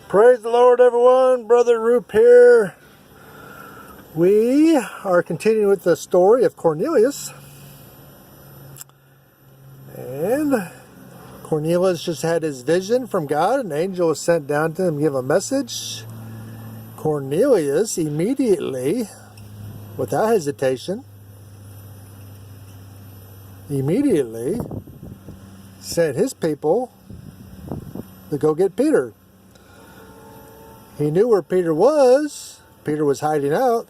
Praise the Lord, everyone. Brother Roop here. We are continuing with the story of Cornelius. And Cornelius just had his vision from God. An angel was sent down to him to give a message. Cornelius immediately, without hesitation, sent his people to go get Peter. He knew where Peter was. Peter was hiding out.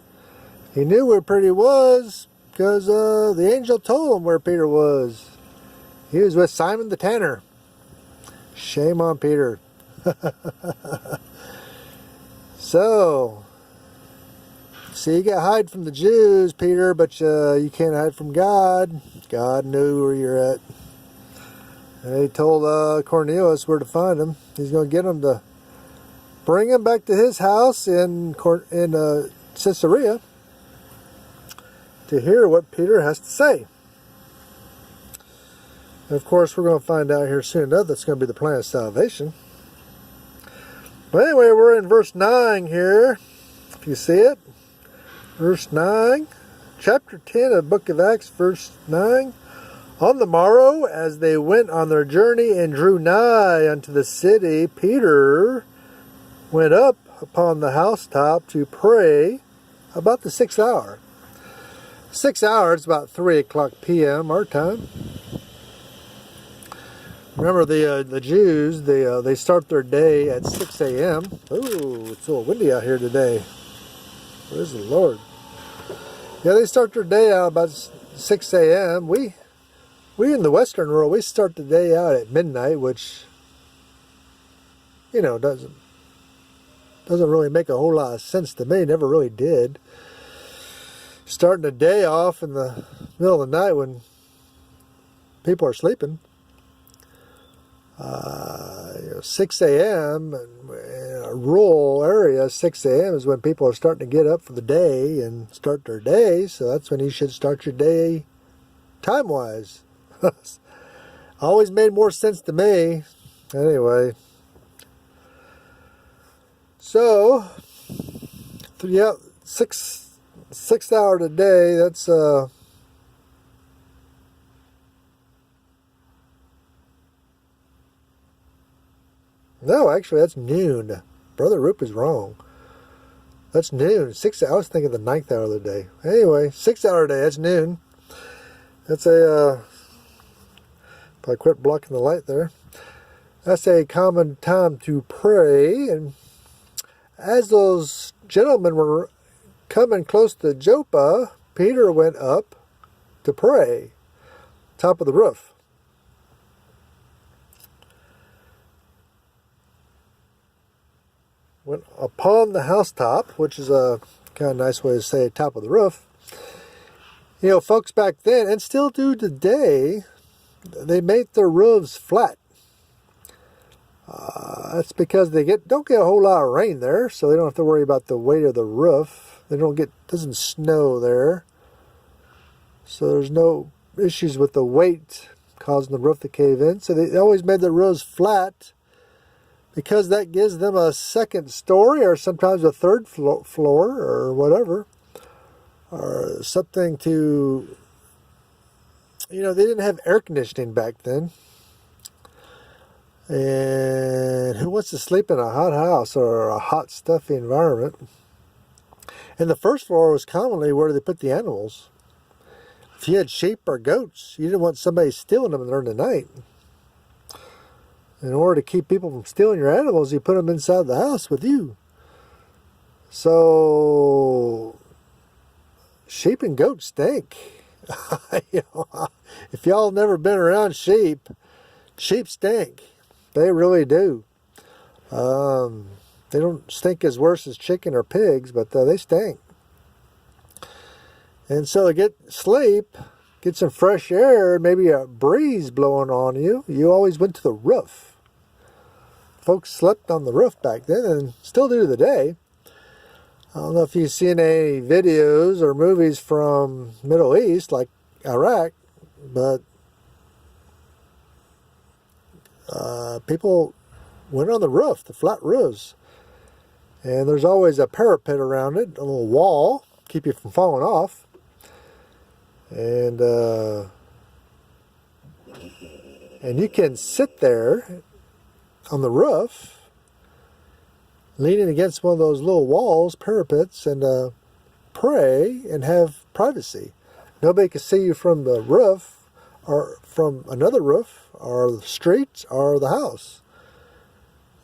He knew where Peter was because the angel told him where Peter was. He was with Simon the Tanner. Shame on Peter. So, see, you got to hide from the Jews, Peter, but you can't hide from God. God knew where you're at. And he told Cornelius where to find him. He's going to get him to bring him back to his house in Caesarea to hear what Peter has to say. And of course, we're going to find out here soon enough that's going to be the plan of salvation. But anyway, we're in verse 9 here, if you see it. Verse 9, chapter 10 of the book of Acts, verse 9. On the morrow, as they went on their journey and drew nigh unto the city, Peter went up upon the housetop to pray about the 6th hour. 6 hours, about 3 o'clock p.m. our time. Remember, the Jews, they start their day at 6 a.m. Ooh, it's a little windy out here today. Praise the Lord. Yeah, they start their day out about 6 a.m. We in the Western world, we start the day out at midnight, which, doesn't really make a whole lot of sense to me. Never really did. Starting the day off in the middle of the night when people are sleeping. 6 a.m. in a rural area, 6 a.m. is when people are starting to get up for the day and start their day. So that's when you should start your day time-wise. Always made more sense to me. Anyway. So, yeah, 6 hours a day, that's, no, actually, that's noon. Brother Roop is wrong. That's noon. 6 hours, I was thinking the 9th hour of the day. Anyway, 6 hour a day, that's noon. That's a, if I quit blocking the light there. That's a common time to pray. And as those gentlemen were coming close to Joppa, Peter went up to pray, top of the roof. Went upon the housetop, which is a kind of nice way to say top of the roof. Folks back then, and still do today, they make their roofs flat. That's because they don't get a whole lot of rain there, so they don't have to worry about the weight of the roof. Doesn't snow there, so there's no issues with the weight causing the roof to cave in. So they always made the roofs flat because that gives them a second story or sometimes a third floor or whatever, or something to. They didn't have air conditioning back then. And who wants to sleep in a hot house or a hot, stuffy environment? And the first floor was commonly where they put the animals. If you had sheep or goats, you didn't want somebody stealing them during the night. In order to keep people from stealing your animals, you put them inside the house with you. So, sheep and goats stink. If y'all never been around sheep stink. They really do. They don't stink as worse as chicken or pigs, but they stink. And so to get sleep, get some fresh air, maybe a breeze blowing on you, you always went to the roof. Folks slept on the roof back then and still do today. I don't know if you've seen any videos or movies from Middle East, like Iraq, but people went on the roof, the flat roofs. And there's always a parapet around it, a little wall, keep you from falling off. And you can sit there on the roof, leaning against one of those little walls, parapets, and pray and have privacy. Nobody can see you from the roof or from another roof or the street or the house.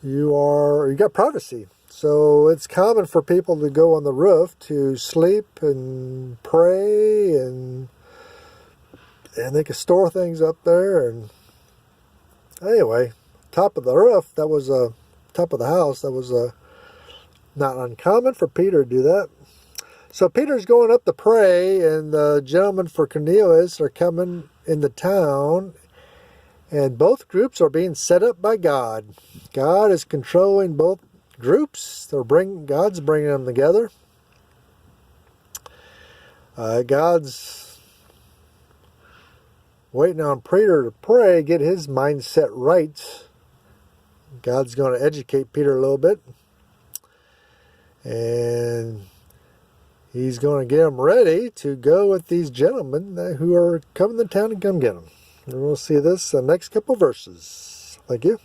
You got privacy. So it's common for people to go on the roof to sleep and pray, and they can store things up there. And anyway, top of the roof, that was top of the house, that was not uncommon for Peter to do that. So Peter's going up to pray, and the gentlemen for Cornelius are coming into town, and both groups are being set up by God. God is controlling both groups. God's bringing them together. God's waiting on Peter to pray, get his mindset right. God's going to educate Peter a little bit, and he's going to get him ready to go with these gentlemen who are coming to town and come get him. And we'll see this in the next couple verses. Thank you.